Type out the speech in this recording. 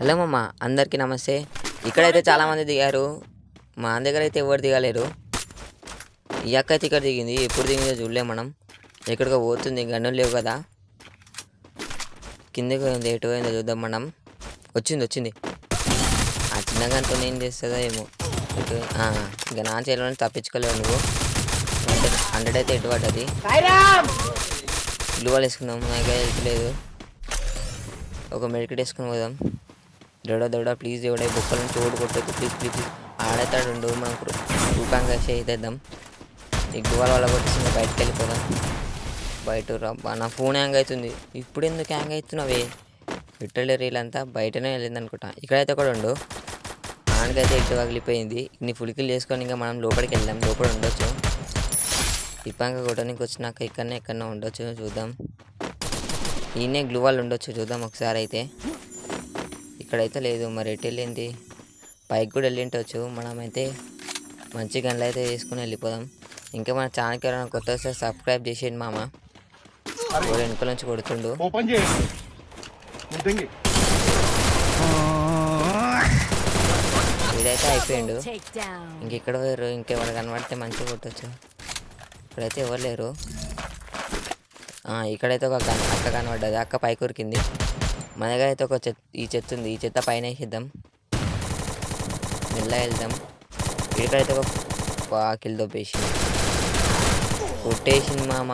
Hello మామ, అందరికీ నమస్తే. ఇక్కడైతే చాలామంది దిగారు. మా దగ్గర అయితే ఎవరు దిగలేరు. ఈ అక్క అయితే ఇక్కడ దిగింది. ఎప్పుడు దిగిందో చూడలేము మనం. ఎక్కడికో పోతుంది, గన్నులు లేవు కదా. కిందకి పోయింది, ఎటు పోయిందో చూద్దాం మనం. వచ్చింది. ఆ చిన్న గన్తో ఏం చేస్తుందో ఏమో. ఇంకా నా చేతిలో తప్పించుకోలేవు నువ్వు. 100 అయితే ఎటు పడ్డది. గ్లూవాల్ వేసుకుందాం, నాకు లేదు. ఒక మెడికెట్ వేసుకుని పోదాం. దొడ ప్లీజ్ ఎవడ బొక్కల నుంచి ఓడి కొట్టద్దు ప్లీజ్. ఆడతాడు మనకు రూపాంగా చేద్దాం. ఈ గువాల వల్ల కొట్టేసి బయటకు వెళ్ళిపోదాం. బయట రబ్బా, నా ఫోన్ హ్యాంగ్ అవుతుంది. ఇప్పుడు ఎందుకు హ్యాంగ్ అవుతున్నావే? పెట్టలేరు వీళ్ళంతా, బయటనే వెళ్ళింది అనుకుంటా. ఇక్కడైతే కూడా ఉండు. ఆనకైతే ఇటు పగిలిపోయింది. ఇన్ని ఫులికిలు చేసుకొని ఇంకా మనం లోపలికి వెళ్దాం. లోపల ఉండొచ్చు. ఇప్పంగా కొట్టడానికి వచ్చినాక ఎక్కడనే ఉండొచ్చు, చూద్దాం. ఈయనే గ్లూవాల్ ఉండొచ్చు, చూద్దాం ఒకసారి అయితే. ఇక్కడైతే లేదు, మరి ఎటు వెళ్ళింది? పైకి కూడా వెళ్ళింటవచ్చు. మనమైతే మంచి గన్లు అయితే వేసుకుని వెళ్ళిపోదాం. ఇంకా మన ఛానల్కి ఎవరైనా కొత్త వస్తే సబ్స్క్రైబ్ చేసేయండి మామ. వెనుకల నుంచి కొడుతుండు. వీడైతే అయిపోయిండు. ఇంకెక్కడ పోయారు? ఇంకెవరు కనబడితే మంచిగా కొట్టచ్చు. ఇక్కడైతే ఎవరు లేరు. ఇక్కడైతే ఒక అక్క కనబడ్డది. అక్క పైకి ఉరికింది. మన దగ్గర అయితే ఈ చెత్త ఉంది. ఈ చెత్త పైన వేసిద్దాం. మెల్లగా వెళ్దాం. ఇక్కడైతే ఒక కిల్ దొబ్బేసింది, కొట్టేసింది మామ.